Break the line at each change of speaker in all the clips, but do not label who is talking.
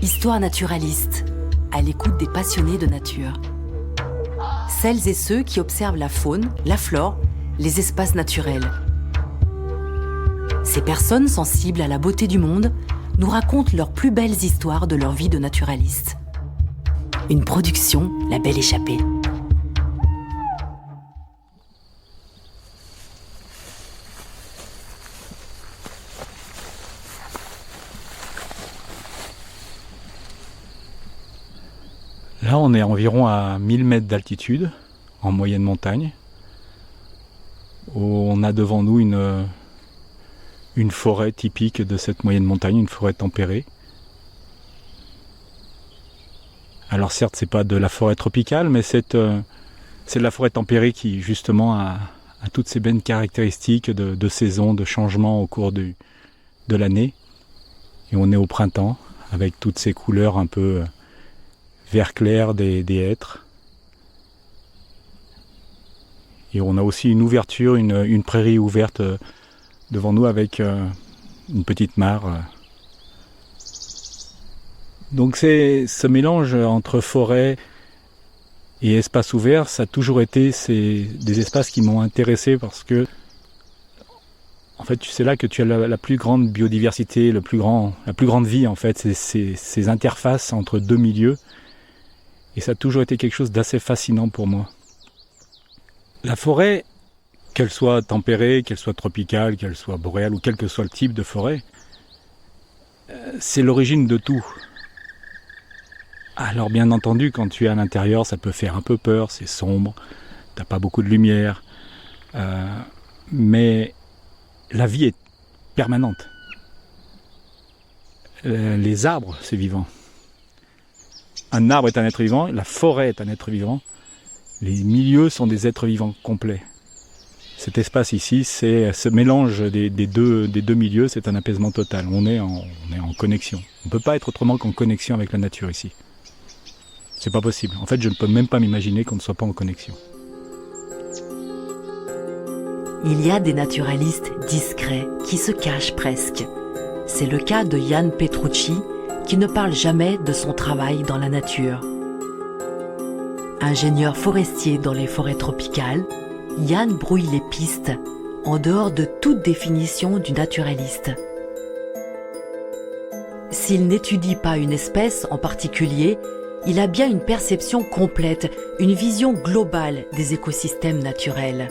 Histoire naturaliste, à l'écoute des passionnés de nature. Celles et ceux qui observent la faune, la flore, les espaces naturels. Ces personnes sensibles à la beauté du monde nous racontent leurs plus belles histoires de leur vie de naturaliste. Une production, La Belle Échappée.
Là, on est environ à 1000 mètres d'altitude, en moyenne montagne. On a devant nous une forêt typique de cette moyenne montagne, une forêt tempérée. Alors certes, c'est pas de la forêt tropicale, mais c'est de la forêt tempérée qui justement a toutes ces belles caractéristiques de saison, de changement au cours de l'année. Et on est au printemps, avec toutes ces couleurs un peu vert clair des hêtres. Et on a aussi une ouverture, une prairie ouverte devant nous avec une petite mare. Donc c'est ce mélange entre forêt et espace ouvert, ça a toujours été des espaces qui m'ont intéressé parce que en fait c'est là que tu as la plus grande biodiversité, la plus grande vie en fait, c'est ces interfaces entre deux milieux. Et ça a toujours été quelque chose d'assez fascinant pour moi. La forêt, qu'elle soit tempérée, qu'elle soit tropicale, qu'elle soit boréale ou quel que soit le type de forêt, c'est l'origine de tout. Alors bien entendu, quand tu es à l'intérieur, ça peut faire un peu peur, c'est sombre, t'as pas beaucoup de lumière, mais la vie est permanente. Les arbres, c'est vivant. Un arbre est un être vivant, la forêt est un être vivant, les milieux sont des êtres vivants complets. Cet espace ici, c'est ce mélange des deux milieux, c'est un apaisement total. On est en connexion. On ne peut pas être autrement qu'en connexion avec la nature ici. C'est pas possible. En fait, je ne peux même pas m'imaginer qu'on ne soit pas en connexion.
Il y a des naturalistes discrets qui se cachent presque. C'est le cas de Yann Petrucci, qui ne parle jamais de son travail dans la nature. Ingénieur forestier dans les forêts tropicales, Yann brouille les pistes en dehors de toute définition du naturaliste. S'il n'étudie pas une espèce en particulier, il a bien une perception complète, une vision globale des écosystèmes naturels.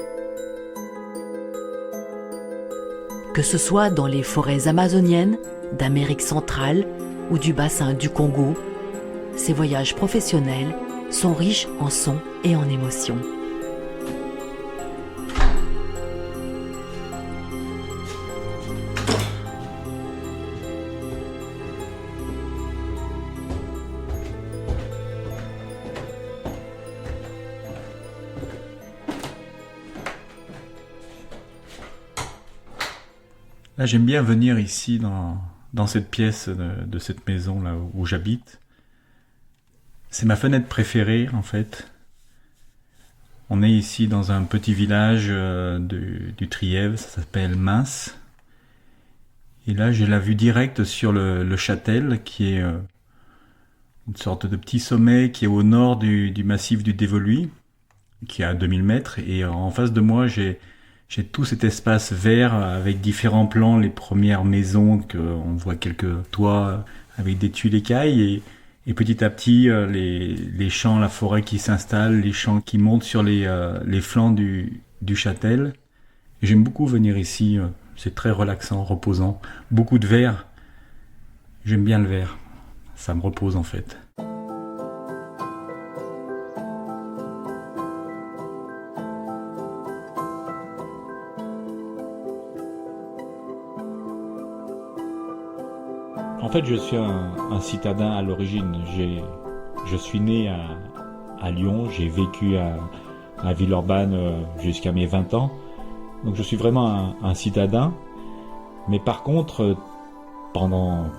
Que ce soit dans les forêts amazoniennes, d'Amérique centrale, ou du bassin du Congo, ces voyages professionnels sont riches en sons et en émotions.
Là, j'aime bien venir ici dans cette pièce de cette maison là où j'habite. C'est ma fenêtre préférée en fait. On est ici dans un petit village du Trièves, ça s'appelle Mince. Et là j'ai la vue directe sur le Châtel qui est une sorte de petit sommet qui est au nord du massif du Dévoluy, qui est à 2000 mètres. Et en face de moi j'ai tout cet espace vert avec différents plans, les premières maisons, on voit quelques toits avec des tuiles écailles et petit à petit les champs, la forêt qui s'installe, les champs qui montent sur les flancs du Châtel. Et j'aime beaucoup venir ici, c'est très relaxant, reposant, beaucoup de vert. J'aime bien le vert, ça me repose en fait. En fait, je suis un citadin à l'origine. Je suis né à Lyon, j'ai vécu à Villeurbanne jusqu'à mes 20 ans. Donc je suis vraiment un citadin. Mais par contre, pendant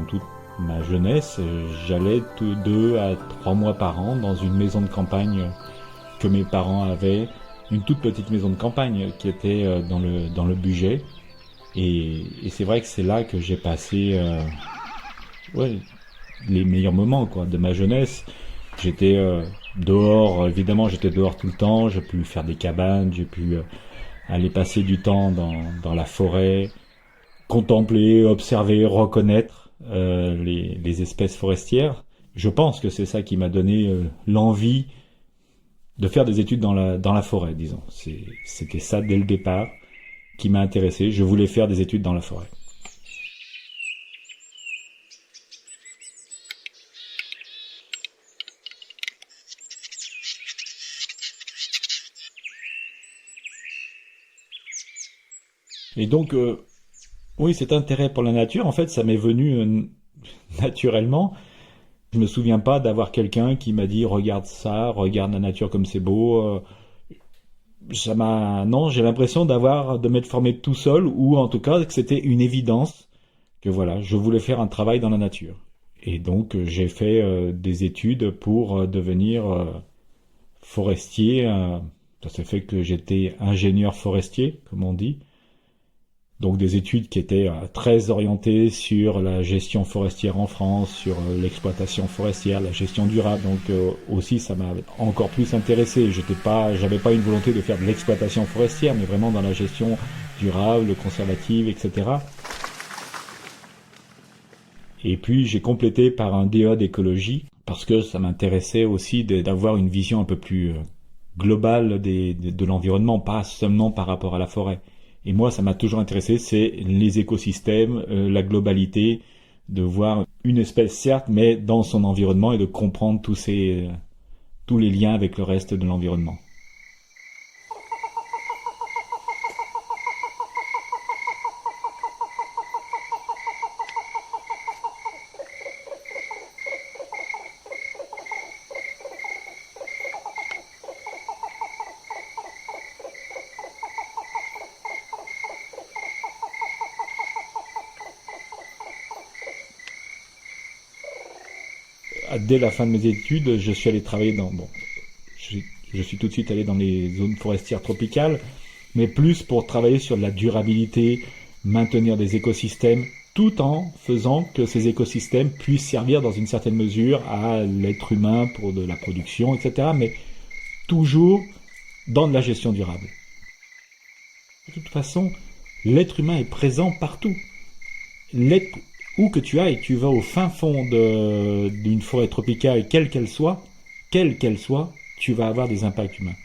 toute ma jeunesse, j'allais 2 à 3 mois par an dans une maison de campagne que mes parents avaient. Une toute petite maison de campagne qui était dans le Bugey. Et c'est vrai que c'est là que j'ai passé les meilleurs moments quoi, de ma jeunesse. J'étais dehors, évidemment j'étais dehors tout le temps, j'ai pu faire des cabanes, j'ai pu aller passer du temps dans la forêt, contempler, observer, reconnaître les espèces forestières. Je pense que c'est ça qui m'a donné l'envie de faire des études dans la forêt, disons. C'était ça dès le départ qui m'a intéressé. Je voulais faire des études dans la forêt. Et donc, oui, cet intérêt pour la nature, en fait, ça m'est venu naturellement. Je me souviens pas d'avoir quelqu'un qui m'a dit regarde ça, regarde la nature comme c'est beau. Non, j'ai l'impression de m'être formé tout seul, ou en tout cas que c'était une évidence que voilà, je voulais faire un travail dans la nature. Et donc j'ai fait des études pour devenir forestier. Ça s'est fait que j'étais ingénieur forestier, comme on dit. Donc des études qui étaient très orientées sur la gestion forestière en France, sur l'exploitation forestière, la gestion durable. Donc aussi ça m'a encore plus intéressé. J'avais pas une volonté de faire de l'exploitation forestière, mais vraiment dans la gestion durable, conservative, etc. Et puis j'ai complété par un DEA d'écologie parce que ça m'intéressait aussi d'avoir une vision un peu plus globale de l'environnement, pas seulement par rapport à la forêt. Et moi, ça m'a toujours intéressé, c'est les écosystèmes, la globalité, de voir une espèce certes, mais dans son environnement et de comprendre tous les liens avec le reste de l'environnement. Dès la fin de mes études, je suis allé travailler je suis tout de suite allé dans les zones forestières tropicales, mais plus pour travailler sur la durabilité, maintenir des écosystèmes, tout en faisant que ces écosystèmes puissent servir dans une certaine mesure à l'être humain pour de la production, etc., mais toujours dans de la gestion durable. De toute façon, l'être humain est présent partout. Où que tu ailles, tu vas au fin fond d'une forêt tropicale, quelle qu'elle soit, tu vas avoir des impacts humains.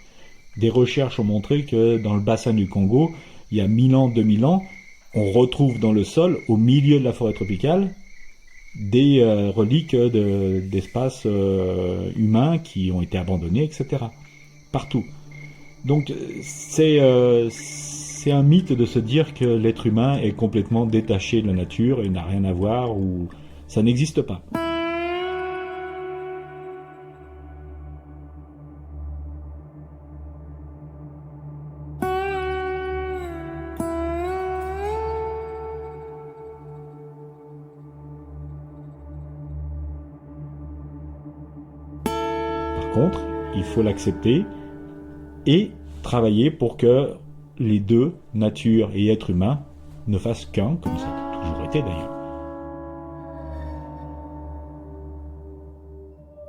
Des recherches ont montré que dans le bassin du Congo, il y a 1000 ans, 2000 ans, on retrouve dans le sol, au milieu de la forêt tropicale, des reliques d'espaces humains qui ont été abandonnés, etc. Partout. Donc c'est un mythe de se dire que l'être humain est complètement détaché de la nature et n'a rien à voir, ou ça n'existe pas. Par contre, il faut l'accepter et travailler pour que les deux, nature et être humain, ne fassent qu'un, comme ça a toujours été d'ailleurs.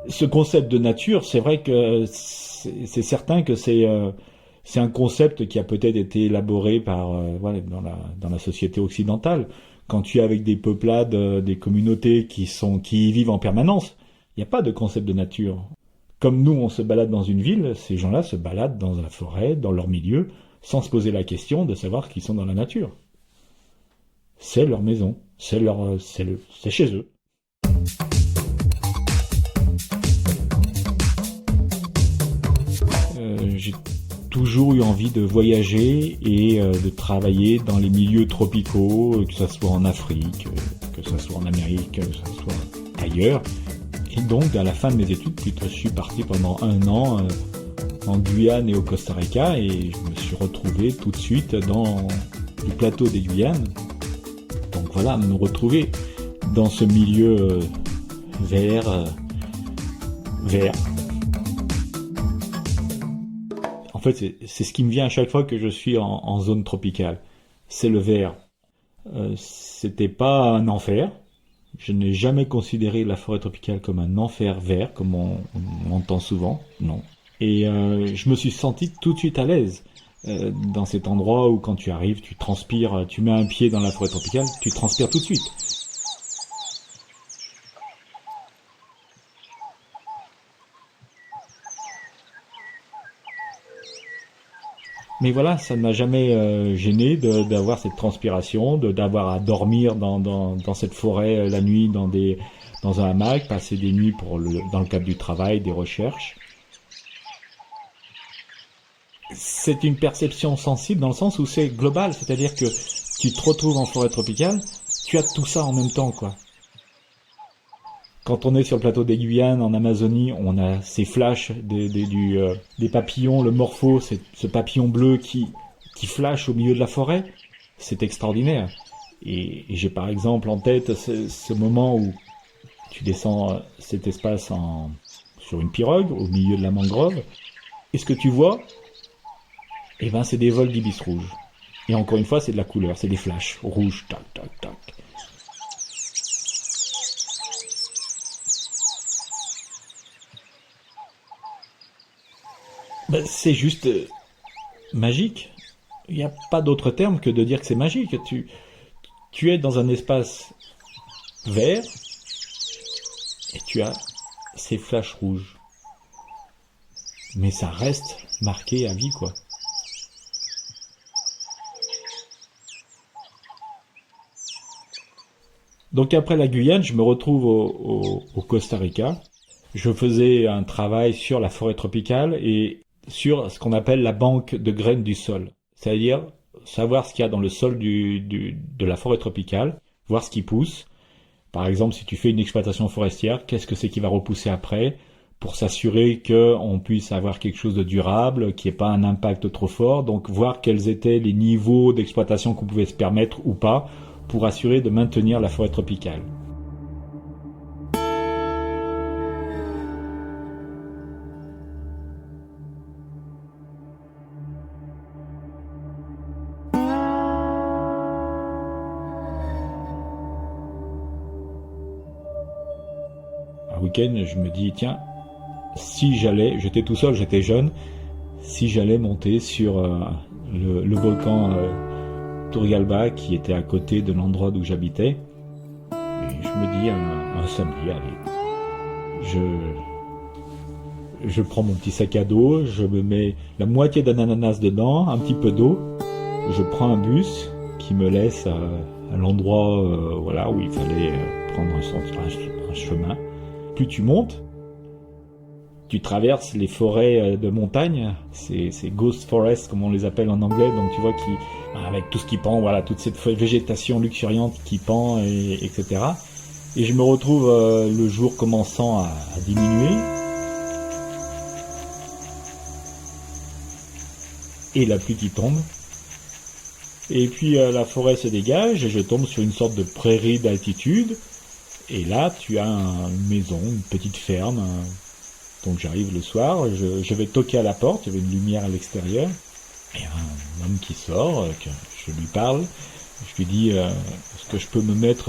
Ce concept de nature, c'est vrai que c'est certain que c'est un concept qui a peut-être été élaboré dans la société occidentale. Quand tu es avec des peuplades, des communautés qui y vivent en permanence, il n'y a pas de concept de nature. Comme nous, on se balade dans une ville, ces gens-là se baladent dans la forêt, dans leur milieu, sans se poser la question de savoir qu'ils sont dans la nature. C'est leur maison, c'est chez eux. J'ai toujours eu envie de voyager et de travailler dans les milieux tropicaux, que ce soit en Afrique, que ce soit en Amérique, que ce soit ailleurs. Et donc, à la fin de mes études, je suis parti pendant 1 an en Guyane et au Costa Rica, et je me suis retrouvé tout de suite dans le plateau des Guyanes. Donc voilà, me retrouver dans ce milieu vert. En fait, c'est ce qui me vient à chaque fois que je suis en zone tropicale. C'est le vert. C'était pas un enfer.
Je n'ai jamais considéré la forêt tropicale comme un enfer vert, comme on entend souvent, non. Et je me suis senti tout de suite à l'aise dans cet endroit où quand tu arrives, tu transpires, tu mets un pied dans la forêt tropicale, tu transpires tout de suite. Mais voilà, ça ne m'a jamais gêné d'avoir cette transpiration, d'avoir à dormir dans cette forêt la nuit, dans un hamac, passer des nuits dans le cadre du travail, des recherches. C'est une perception sensible dans le sens où c'est global, c'est-à-dire que tu te retrouves en forêt tropicale, tu as tout ça en même temps, quoi. Quand on est sur le plateau des Guyanes, en Amazonie, on a ces flashs des papillons, le morpho, c'est ce papillon bleu qui flash au milieu de la forêt. C'est extraordinaire. Et j'ai par exemple en tête ce moment où tu descends cet espace sur une pirogue, au milieu de la mangrove. Et ce que tu vois, eh ben, c'est des vols d'ibis rouges. Et encore une fois, c'est de la couleur, c'est des flashs rouges, tac, tac, tac. Ben, c'est juste magique. Il n'y a pas d'autre terme que de dire que c'est magique. Tu es dans un espace vert et tu as ces flashs rouges. Mais ça reste marqué à vie, quoi. Donc après la Guyane, je me retrouve au Costa Rica. Je faisais un travail sur la forêt tropicale et sur ce qu'on appelle la banque de graines du sol. C'est-à-dire savoir ce qu'il y a dans le sol de la forêt tropicale, voir ce qui pousse. Par exemple, si tu fais une exploitation forestière, qu'est-ce que c'est qui va repousser après pour s'assurer qu'on puisse avoir quelque chose de durable, qu'il n'y ait pas un impact trop fort. Donc voir quels étaient les niveaux d'exploitation qu'on pouvait se permettre ou pas pour assurer de maintenir la forêt tropicale. Un week-end, je me dis, tiens, si j'allais, j'étais tout seul, j'étais jeune, si j'allais monter sur le volcan Turrialba qui était à côté de l'endroit où j'habitais, et je me dis un samedi, allez, je prends mon petit sac à dos, je me mets la moitié d'un ananas dedans, un petit peu d'eau, je prends un bus qui me laisse à l'endroit voilà, où il fallait prendre un chemin. Plus tu montes, tu traverses les forêts de montagne, ces ghost forests comme on les appelle en anglais, donc tu vois avec tout ce qui pend, voilà, toute cette végétation luxuriante qui pend, etc. Et je me retrouve le jour commençant à diminuer, et la pluie qui tombe, et puis la forêt se dégage, et je tombe sur une sorte de prairie d'altitude, et là tu as une maison, une petite ferme. Donc j'arrive le soir, je vais toquer à la porte, il y avait une lumière à l'extérieur, et un homme qui sort, que je lui parle, je lui dis est-ce que je peux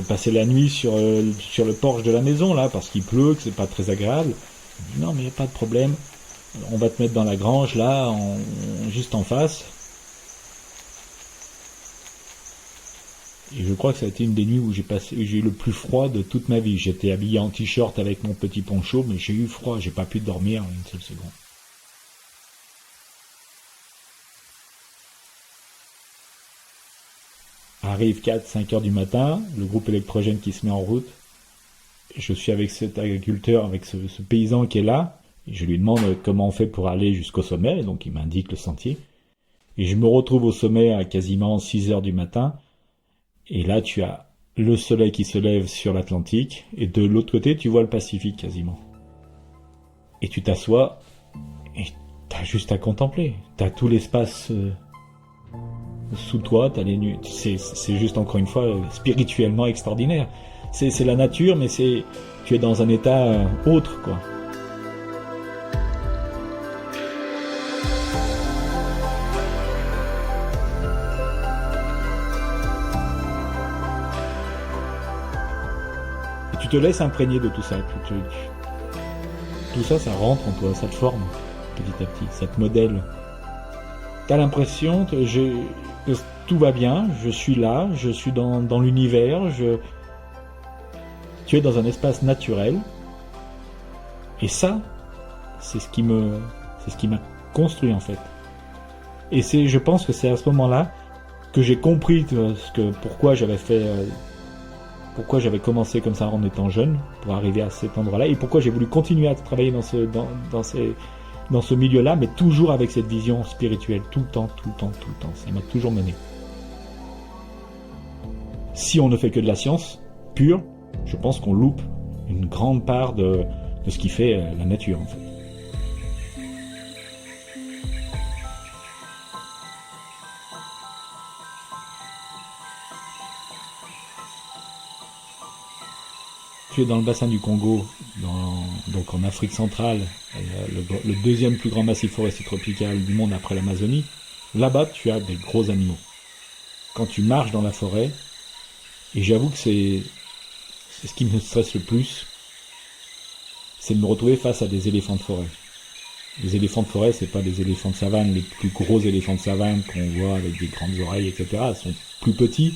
passer la nuit sur le porche de la maison là, parce qu'il pleut, que c'est pas très agréable. Il me dit non mais il n'y a pas de problème, on va te mettre dans la grange là, juste en face. Et je crois que ça a été une des nuits où j'ai eu le plus froid de toute ma vie. J'étais habillé en t-shirt avec mon petit poncho, mais j'ai eu froid, j'ai pas pu dormir une seule seconde. Arrive 4-5 heures du matin, le groupe électrogène qui se met en route. Je suis avec cet agriculteur, avec ce paysan qui est là. Et je lui demande comment on fait pour aller jusqu'au sommet, donc il m'indique le sentier. Et je me retrouve au sommet à quasiment 6 heures du matin. Et là, tu as le soleil qui se lève sur l'Atlantique, et de l'autre côté, tu vois le Pacifique quasiment. Et tu t'assois, et t'as juste à contempler. T'as tout l'espace sous toi, t'as les nuits. C'est juste, encore une fois, spirituellement extraordinaire. C'est la nature, mais tu es dans un état autre, quoi. tu te laisses imprégner de tout ça. Tout ça, ça rentre en toi, ça te forme petit à petit, ça te modèle. T'as l'impression que tout va bien, je suis là, je suis dans l'univers, tu es dans un espace naturel. Et ça, c'est ce qui m'a construit en fait. Et je pense que c'est à ce moment-là que j'ai compris pourquoi j'avais commencé comme ça en étant jeune, pour arriver à cet endroit-là, et pourquoi j'ai voulu continuer à travailler dans ce milieu-là, mais toujours avec cette vision spirituelle, tout le temps. Ça m'a toujours mené. Si on ne fait que de la science pure, je pense qu'on loupe une grande part de ce qui fait la nature, en fait. Tu es dans le bassin du Congo, donc en Afrique centrale, le deuxième plus grand massif forestier tropical du monde après l'Amazonie. Là-bas, tu as des gros animaux. Quand tu marches dans la forêt, et j'avoue que c'est ce qui me stresse le plus, c'est de me retrouver face à des éléphants de forêt. Les éléphants de forêt, c'est pas des éléphants de savane, les plus gros éléphants de savane qu'on voit avec des grandes oreilles, etc. Ils sont plus petits.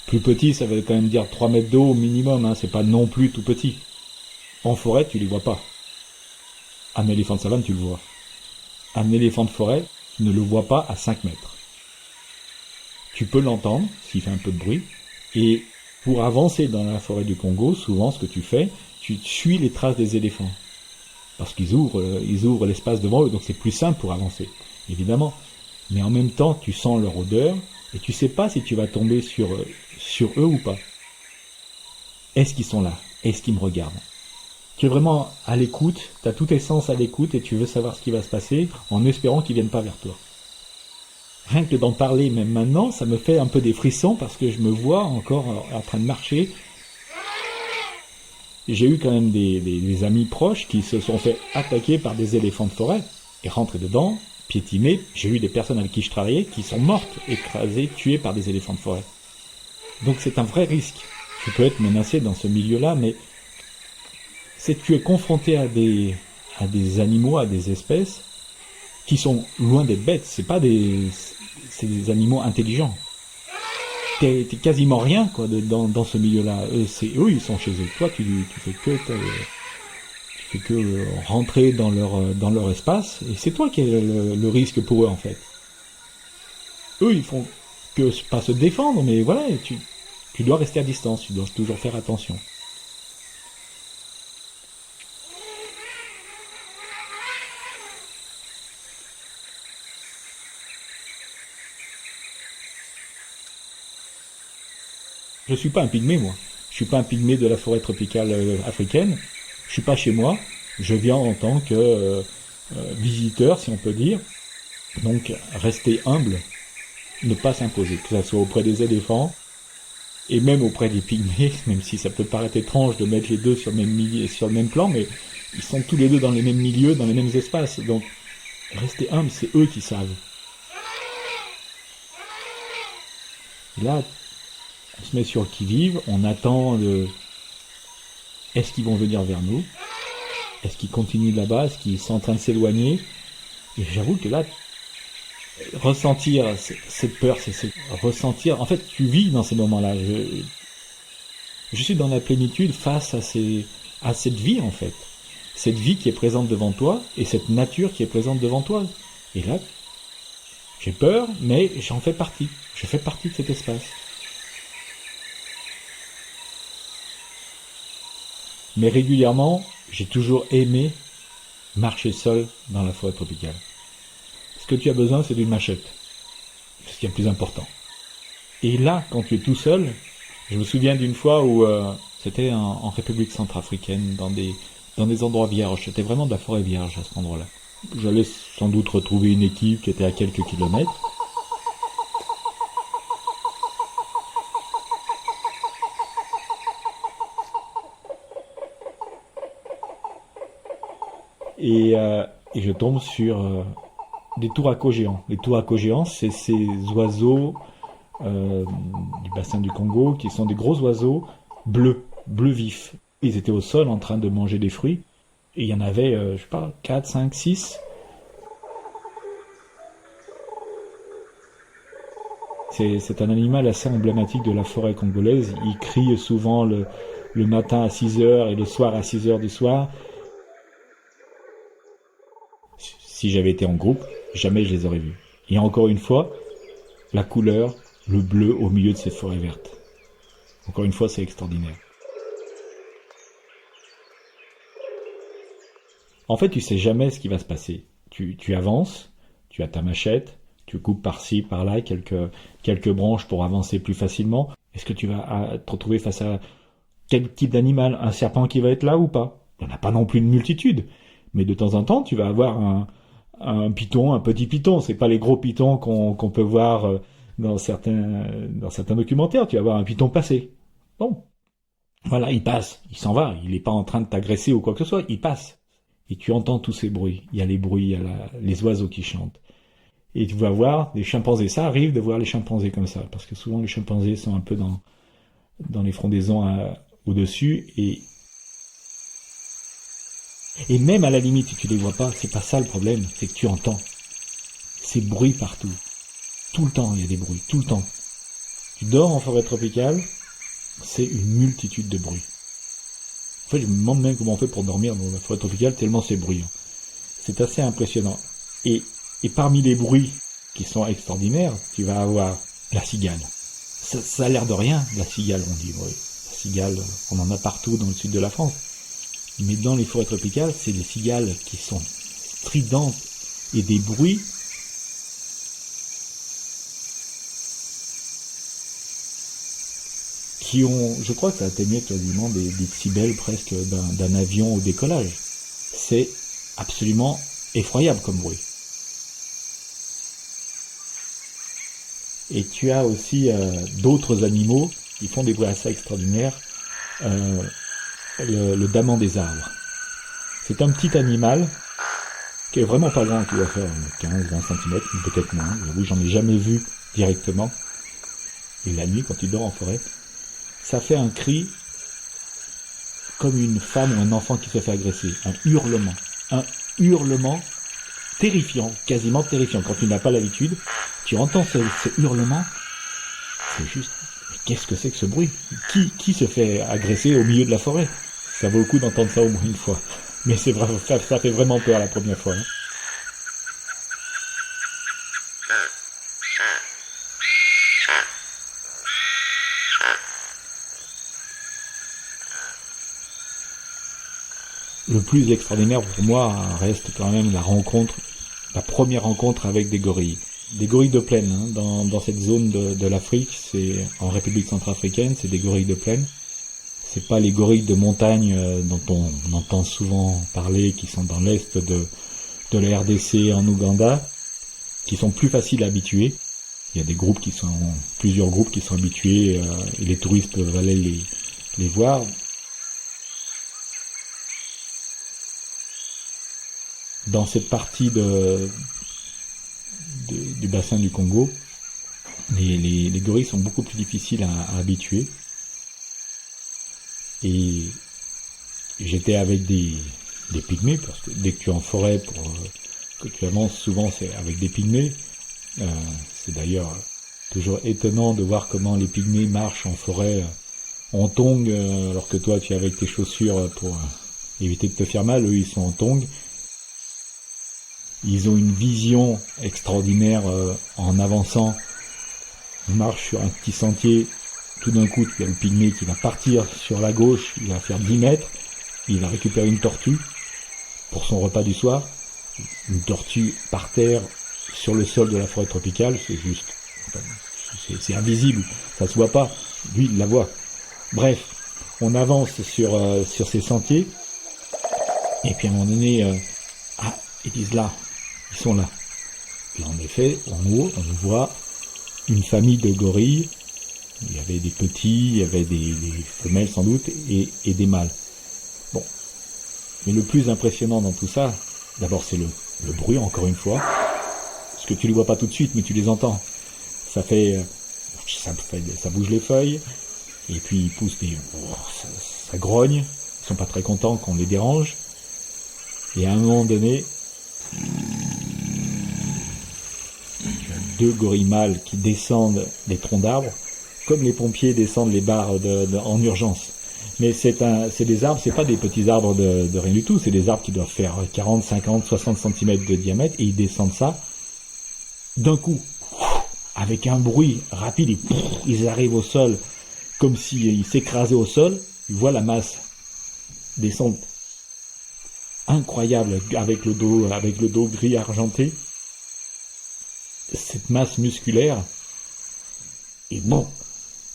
Plus petit, ça veut quand même dire 3 mètres d'eau au minimum, hein, c'est pas non plus tout petit. En forêt, tu les vois pas. Un éléphant de savane, tu le vois. Un éléphant de forêt, tu ne le vois pas à 5 mètres. Tu peux l'entendre, s'il fait un peu de bruit, et pour avancer dans la forêt du Congo, souvent ce que tu fais, tu suis les traces des éléphants. Parce qu'ils ouvrent l'espace devant eux, donc c'est plus simple pour avancer, évidemment. Mais en même temps, tu sens leur odeur, et tu sais pas si tu vas tomber sur eux ou pas. Est-ce qu'ils sont là? Est-ce qu'ils me regardent? Tu es vraiment à l'écoute, tu as tous tes sens à l'écoute et tu veux savoir ce qui va se passer en espérant qu'ils viennent pas vers toi. Rien que d'en parler, même maintenant, ça me fait un peu des frissons parce que je me vois encore en train de marcher. J'ai eu quand même des amis proches qui se sont fait attaquer par des éléphants de forêt et rentrer dedans, piétinés. J'ai eu des personnes avec qui je travaillais qui sont mortes, écrasées, tuées par des éléphants de forêt. Donc c'est un vrai risque. Tu peux être menacé dans ce milieu-là, mais c'est que tu es confronté à des animaux, à des espèces qui sont loin d'être bêtes. C'est des animaux intelligents. T'es quasiment rien quoi dans ce milieu-là. Eux, ils sont chez eux. Toi, tu fais que rentrer dans leur espace, et c'est toi qui es le risque pour eux en fait. Eux, ils font que pas se défendre, mais voilà, tu dois rester à distance, tu dois toujours faire attention. Je suis pas un pygmée, moi. Je suis pas un pygmée de la forêt tropicale africaine. Je suis pas chez moi. Je viens en tant que visiteur, si on peut dire. Donc, rester humble, ne pas s'imposer, que ce soit auprès des éléphants et même auprès des pygmées, même si ça peut paraître étrange de mettre les deux sur le même plan, mais ils sont tous les deux dans les mêmes milieux, dans les mêmes espaces. Donc, rester humble, c'est eux qui savent. Et là, on se met sur le qui-vive, on attend est-ce qu'ils vont venir vers nous? Est-ce qu'ils continuent là-bas? Est-ce qu'ils sont en train de s'éloigner? Et j'avoue que là, ressentir cette peur, c'est ressentir... En fait, tu vis dans ces moments-là. Je suis dans la plénitude face à cette vie, en fait. Cette vie qui est présente devant toi et cette nature qui est présente devant toi. Et là, j'ai peur, mais j'en fais partie. Je fais partie de cet espace. Mais régulièrement, j'ai toujours aimé marcher seul dans la forêt tropicale. Ce que tu as besoin, c'est d'une machette. C'est ce qui est le plus important. Et là, quand tu es tout seul, je me souviens d'une fois où c'était en République centrafricaine, dans des endroits vierges. C'était vraiment de la forêt vierge à cet endroit-là. J'allais sans doute retrouver une équipe qui était à quelques kilomètres. Et je tombe sur des touracos géants. Les touracos géants, c'est ces oiseaux du bassin du Congo qui sont des gros oiseaux bleus vifs. Ils étaient au sol en train de manger des fruits. Et il y en avait, 4, 5, 6. C'est un animal assez emblématique de la forêt congolaise. Il crie souvent le matin à 6 heures et le soir à 6 heures du soir. Si j'avais été en groupe, jamais je les aurais vus. Et encore une fois, la couleur, le bleu au milieu de ces forêts vertes. Encore une fois, c'est extraordinaire. En fait, tu sais jamais ce qui va se passer. Tu avances, tu as ta machette, tu coupes par-ci, par-là, quelques branches pour avancer plus facilement. Est-ce que tu vas te retrouver face à quel type d'animal? Un serpent qui va être là ou pas? Il n'y en a pas non plus une multitude. Mais de temps en temps, tu vas avoir un python, un petit python. C'est pas les gros pythons qu'on peut voir dans certains documentaires. Tu vas voir un python passer. Bon. Voilà, il passe. Il s'en va. Il n'est pas en train de t'agresser ou quoi que ce soit. Il passe. Et tu entends tous ces bruits. Il y a les bruits, il y a les oiseaux qui chantent. Et tu vas voir des chimpanzés. Ça arrive de voir les chimpanzés comme ça. Parce que souvent, les chimpanzés sont un peu dans les frondaisons au-dessus. Et même à la limite, si tu les vois pas, c'est pas ça le problème. C'est que tu entends. Ces bruits partout. Tout le temps, il y a des bruits. Tout le temps. Tu dors en forêt tropicale, c'est une multitude de bruits. En fait, je me demande même comment on fait pour dormir dans la forêt tropicale, tellement c'est bruyant. C'est assez impressionnant. Et parmi les bruits qui sont extraordinaires, tu vas avoir la cigale. Ça a l'air de rien, la cigale, on dit. Oui. La cigale, on en a partout dans le sud de la France. Mais dans les forêts tropicales, c'est des cigales qui sont stridentes et des bruits qui ont, je crois que ça atteignait quasiment des décibels presque d'un avion au décollage. C'est absolument effroyable comme bruit. Et tu as aussi d'autres animaux qui font des bruits assez extraordinaires. Le daman des arbres. C'est un petit animal qui est vraiment pas grand, qui doit faire 15-20 cm, peut-être moins. Oui, j'en ai jamais vu directement. Et la nuit, quand tu dors en forêt, ça fait un cri comme une femme ou un enfant qui se fait agresser. Un hurlement terrifiant, quasiment terrifiant. Quand tu n'as pas l'habitude, tu entends ce hurlement, c'est juste, mais qu'est-ce que c'est que ce bruit? Qui se fait agresser au milieu de la forêt? Ça vaut le coup d'entendre ça au moins une fois. Mais c'est vrai, ça fait vraiment peur la première fois. Hein. Le plus extraordinaire pour moi reste quand même la première rencontre avec des gorilles. Des gorilles de plaine, hein, dans cette zone de l'Afrique, c'est en République centrafricaine, c'est des gorilles de plaine. C'est pas les gorilles de montagne dont on entend souvent parler, qui sont dans l'est de la RDC en Ouganda, qui sont plus faciles à habituer. Il y a plusieurs groupes qui sont habitués, et les touristes peuvent aller les voir. Dans cette partie du bassin du Congo, les gorilles sont beaucoup plus difficiles à habituer. Et j'étais avec des pygmées, parce que dès que tu es en forêt, que tu avances, souvent c'est avec des pygmées. C'est d'ailleurs toujours étonnant de voir comment les pygmées marchent en forêt en tongs, alors que toi tu es avec tes chaussures pour éviter de te faire mal. Eux ils sont en tongs. Ils ont une vision extraordinaire en avançant. On marche sur un petit sentier. Tout d'un coup, il y a le pygmée qui va partir sur la gauche, il va faire 10 mètres, il va récupérer une tortue pour son repas du soir. Une tortue par terre sur le sol de la forêt tropicale, c'est invisible, ça se voit pas. Lui, il la voit. Bref, on avance sur ces sentiers, et puis à un moment donné, ils disent là, ils sont là. Et en effet, en haut, on voit une famille de gorilles. Il y avait des petits, il y avait des femelles sans doute, et des mâles. Bon. Mais le plus impressionnant dans tout ça, d'abord c'est le bruit, encore une fois. Parce que tu les vois pas tout de suite, mais tu les entends. Ça bouge les feuilles, et puis ils poussent ça grogne, sont pas très contents qu'on les dérange. Et à un moment donné, tu as 2 gorilles mâles qui descendent des troncs d'arbres, comme les pompiers descendent les barres en urgence. Mais c'est des arbres, c'est pas des petits arbres de rien du tout, c'est des arbres qui doivent faire 40, 50, 60 cm de diamètre, et ils descendent ça d'un coup, avec un bruit rapide, et ils arrivent au sol, comme s'ils s'écrasaient au sol. Tu vois la masse descendre incroyable, avec le dos gris argenté, cette masse musculaire, et bon,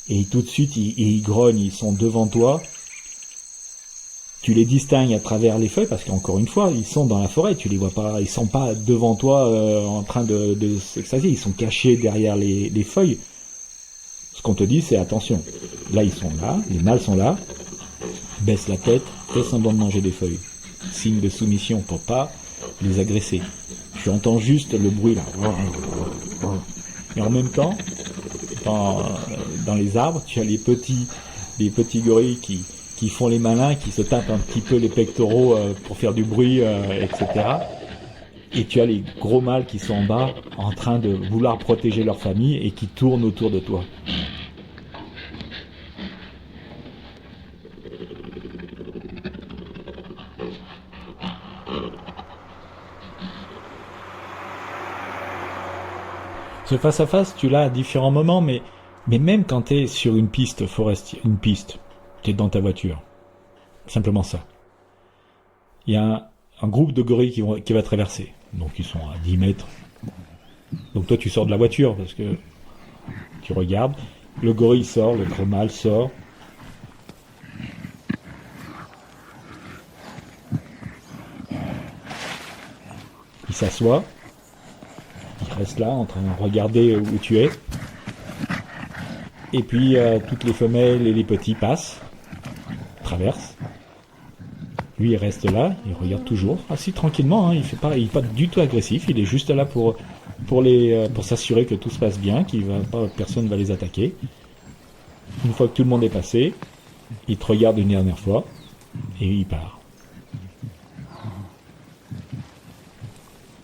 et tout de suite ils grognent, ils sont devant toi, tu les distingues à travers les feuilles, parce qu'encore une fois, ils sont dans la forêt, tu les vois pas, ils sont pas devant toi en train de s'extasier, ils sont cachés derrière les feuilles. Ce qu'on te dit, c'est attention, là ils sont là, les mâles sont là, baisse la tête, fais semblant de manger des feuilles. Signe de soumission pour pas les agresser. Tu entends juste le bruit là. Et en même temps, dans les arbres, tu as les petits gorilles qui font les malins, qui se tapent un petit peu les pectoraux pour faire du bruit, etc. Et tu as les gros mâles qui sont en bas, en train de vouloir protéger leur famille et qui tournent autour de toi. Ce face-à-face, tu l'as à différents moments, mais même quand tu es sur une piste forestière, tu es dans ta voiture, simplement ça. Il y a un groupe de gorilles qui va traverser, donc ils sont à 10 mètres. Donc toi tu sors de la voiture, parce que tu regardes, le gorille sort, le gros mâle sort. Il s'assoit. Il reste là en train de regarder où tu es. Et puis toutes les femelles et les petits passent, traversent. Lui il reste là, il regarde toujours, assis tranquillement, hein, il est pas du tout agressif, il est juste là pour s'assurer que tout se passe bien, personne ne va les attaquer. Une fois que tout le monde est passé, il te regarde une dernière fois et il part.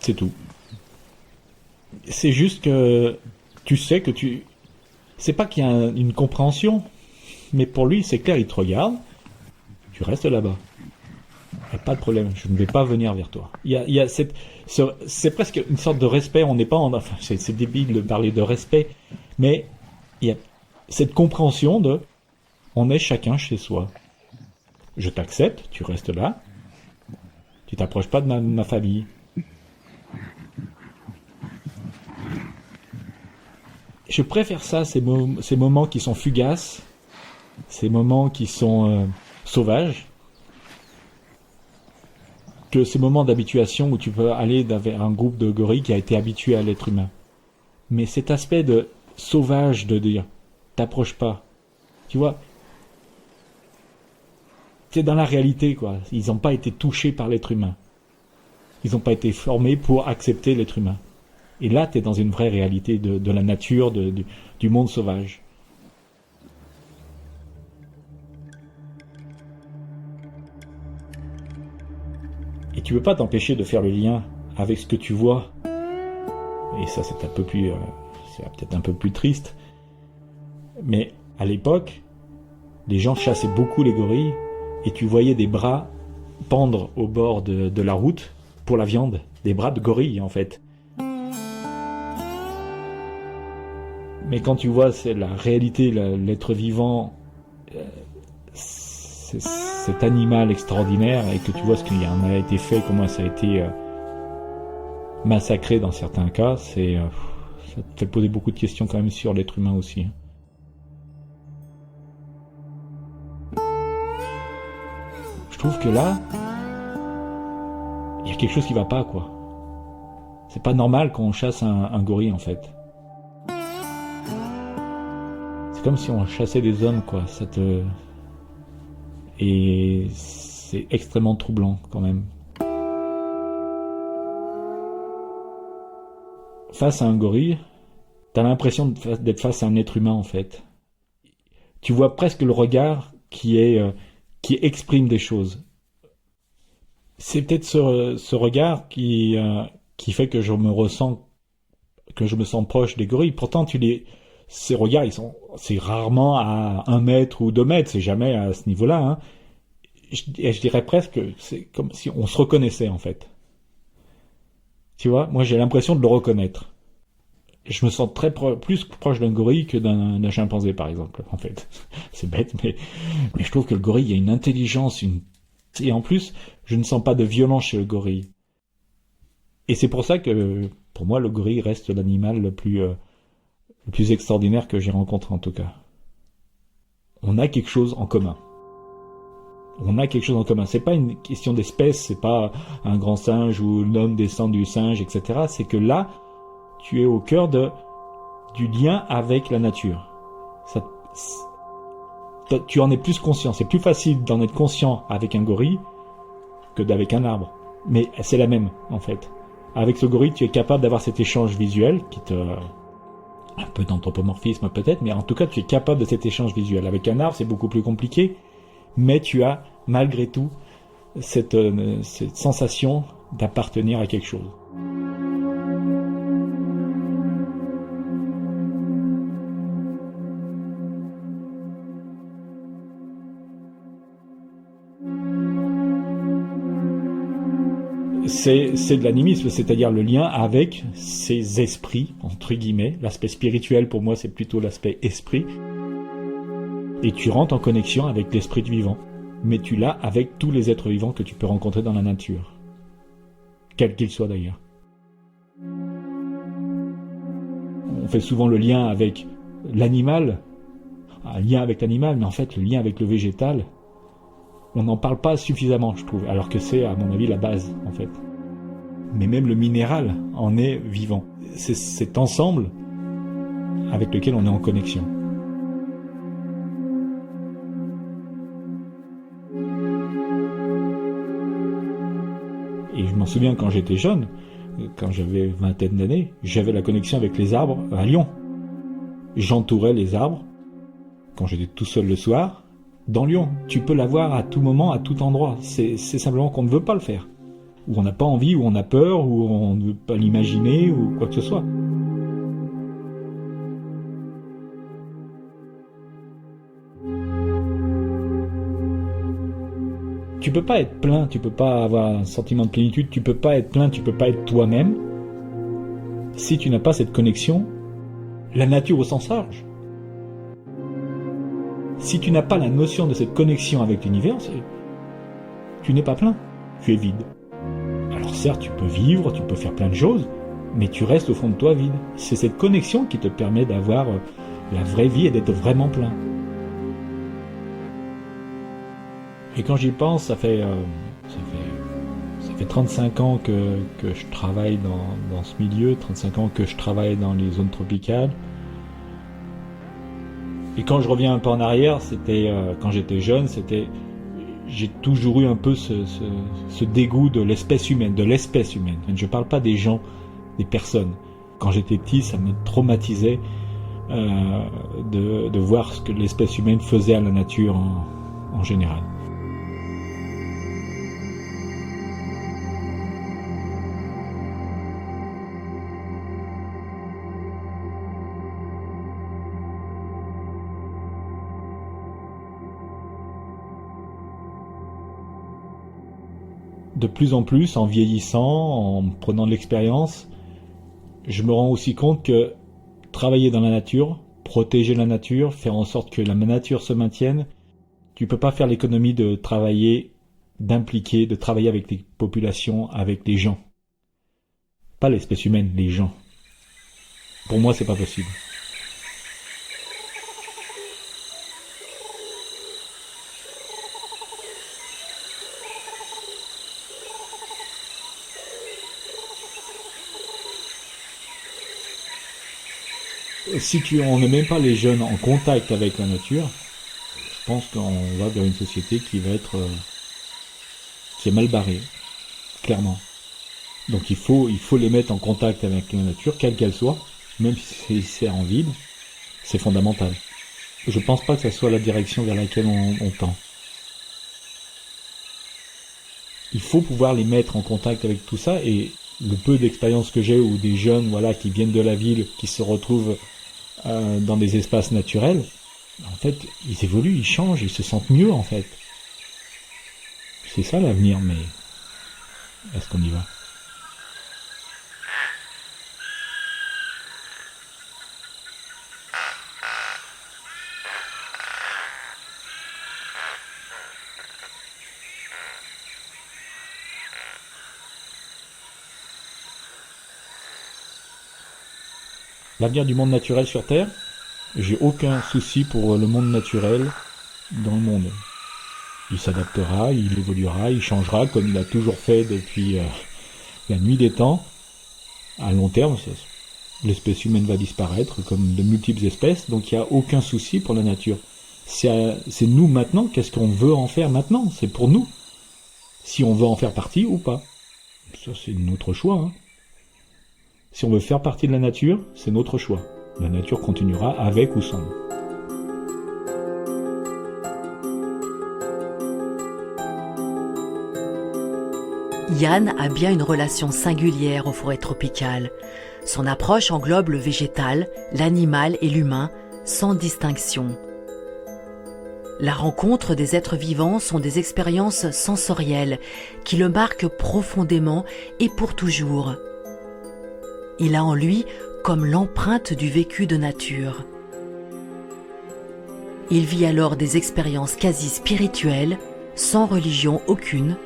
C'est tout. C'est juste que tu sais que c'est pas qu'il y a une compréhension, mais pour lui, c'est clair, il te regarde, tu restes là-bas. Il n'y a pas de problème, je ne vais pas venir vers toi. C'est presque une sorte de respect, on n'est pas enfin, c'est débile de parler de respect, mais il y a cette compréhension on est chacun chez soi. Je t'accepte, tu restes là, tu t'approches pas de ma famille. Je préfère ça, ces moments qui sont fugaces, ces moments qui sont sauvages, que ces moments d'habituation où tu peux aller vers un groupe de gorilles qui a été habitué à l'être humain. Mais cet aspect de sauvage de dire, t'approches pas, tu vois, c'est dans la réalité, quoi. Ils n'ont pas été touchés par l'être humain. Ils n'ont pas été formés pour accepter l'être humain. Et là, tu es dans une vraie réalité de la nature, du monde sauvage. Et tu peux pas t'empêcher de faire le lien avec ce que tu vois. Et ça, c'est peut-être un peu plus triste. Mais à l'époque, les gens chassaient beaucoup les gorilles et tu voyais des bras pendre au bord de la route pour la viande. Des bras de gorilles, en fait. Mais quand tu vois c'est la réalité, l'être vivant, cet animal extraordinaire, et que tu vois ce qu'il en a été fait, comment ça a été massacré dans certains cas, ça te fait poser beaucoup de questions quand même sur l'être humain aussi. Je trouve que là, il y a quelque chose qui va pas, quoi. C'est pas normal qu'on chasse un gorille, en fait. C'est comme si on chassait des hommes, quoi. Et c'est extrêmement troublant, quand même. Face à un gorille, t'as l'impression d'être face à un être humain, en fait. Tu vois presque le regard qui est qui exprime des choses. C'est peut-être ce regard qui fait que je me sens proche des gorilles. Pourtant, ces regards, c'est rarement à 1 mètre ou 2 mètres, c'est jamais à ce niveau-là, hein. Je dirais presque que c'est comme si on se reconnaissait, en fait. Tu vois, moi j'ai l'impression de le reconnaître. Je me sens plus proche d'un gorille que d'un chimpanzé, par exemple, en fait. C'est bête, mais je trouve que le gorille, il y a une intelligence, et en plus, je ne sens pas de violence chez le gorille. Et c'est pour ça que, pour moi, le gorille reste l'animal le plus extraordinaire que j'ai rencontré, en tout cas. On a quelque chose en commun. C'est pas une question d'espèce, c'est pas un grand singe où l'homme descend du singe, etc. C'est que là, tu es au cœur du lien avec la nature. Tu en es plus conscient. C'est plus facile d'en être conscient avec un gorille que d'avec un arbre. Mais c'est la même, en fait. Avec ce gorille, tu es capable d'avoir cet échange visuel un peu d'anthropomorphisme peut-être, mais en tout cas, tu es capable de cet échange visuel. Avec un arbre, c'est beaucoup plus compliqué, mais tu as, malgré tout, cette sensation d'appartenir à quelque chose. C'est de l'animisme, c'est-à-dire le lien avec ces esprits, entre guillemets. L'aspect spirituel, pour moi, c'est plutôt l'aspect esprit. Et tu rentres en connexion avec l'esprit du vivant. Mais tu l'as avec tous les êtres vivants que tu peux rencontrer dans la nature. Quels qu'ils soient d'ailleurs. On fait souvent le lien avec l'animal. Un lien avec l'animal, mais en fait, le lien avec le végétal, on n'en parle pas suffisamment, je trouve. Alors que c'est, à mon avis, la base, en fait. Mais même le minéral en est vivant. C'est cet ensemble avec lequel on est en connexion. Et je m'en souviens quand j'étais jeune, quand j'avais vingtaine d'années, j'avais la connexion avec les arbres à Lyon. J'entourais les arbres, quand j'étais tout seul le soir, dans Lyon. Tu peux l'avoir à tout moment, à tout endroit. C'est simplement qu'on ne veut pas le faire. Ou on n'a pas envie, ou on a peur, ou on ne veut pas l'imaginer, ou quoi que ce soit. Tu peux pas être plein, tu peux pas avoir un sentiment de plénitude, tu peux pas être plein, tu peux pas être toi-même si tu n'as pas cette connexion, la nature au sens large. Si tu n'as pas la notion de cette connexion avec l'univers, tu n'es pas plein, tu es vide. Alors certes, tu peux vivre, tu peux faire plein de choses, mais tu restes au fond de toi vide. C'est cette connexion qui te permet d'avoir la vraie vie et d'être vraiment plein. Et quand j'y pense, ça fait 35 ans que je travaille dans ce milieu, 35 ans que je travaille dans les zones tropicales. Et quand je reviens un peu en arrière, quand j'étais jeune, j'ai toujours eu un peu ce dégoût de l'espèce humaine. Je parle pas des gens, des personnes. Quand j'étais petit, ça me traumatisait de voir ce que l'espèce humaine faisait à la nature en général. De plus en plus, en vieillissant, en prenant de l'expérience, je me rends aussi compte que travailler dans la nature, protéger la nature, faire en sorte que la nature se maintienne, tu peux pas faire l'économie de travailler, d'impliquer, de travailler avec les populations, avec les gens. Pas l'espèce humaine, les gens. Pour moi, c'est pas possible. Si on ne met pas les jeunes en contact avec la nature, je pense qu'on va vers une société qui est mal barrée, clairement. Donc il faut les mettre en contact avec la nature, quelle qu'elle soit, même si c'est en vide, c'est fondamental. Je pense pas que ce soit la direction vers laquelle on tend. il faut pouvoir les mettre en contact avec tout ça, et le peu d'expérience que j'ai, ou des jeunes voilà, qui viennent de la ville, qui se retrouvent dans des espaces naturels, en fait, ils évoluent, ils changent, ils se sentent mieux en fait. C'est ça l'avenir, mais est-ce qu'on y va ? L'avenir du monde naturel sur Terre, j'ai aucun souci pour le monde naturel dans le monde. Il s'adaptera, il évoluera, il changera comme il a toujours fait depuis la nuit des temps. À long terme, l'espèce humaine va disparaître comme de multiples espèces, donc il n'y a aucun souci pour la nature. C'est nous maintenant, qu'est-ce qu'on veut en faire maintenant ? C'est pour nous. Si on veut en faire partie ou pas. Ça, c'est notre choix, hein. Si on veut faire partie de la nature, c'est notre choix. La nature continuera avec ou sans nous.
Yann a bien une relation singulière aux forêts tropicales. Son approche englobe le végétal, l'animal et l'humain, sans distinction. La rencontre des êtres vivants sont des expériences sensorielles qui le marquent profondément et pour toujours. Il a en lui comme l'empreinte du vécu de nature. Il vit alors des expériences quasi spirituelles, sans religion aucune,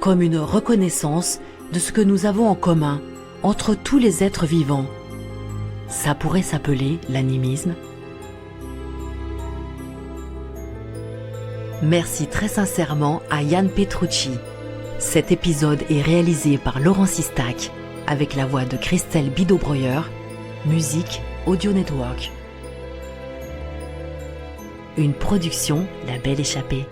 comme une reconnaissance de ce que nous avons en commun entre tous les êtres vivants. Ça pourrait s'appeler l'animisme. Merci très sincèrement à Yann Petrucci. Cet épisode est réalisé par Laurent Sistac, avec la voix de Christelle Bidot-Breuer, musique Audio Network. Une production La Belle Échappée.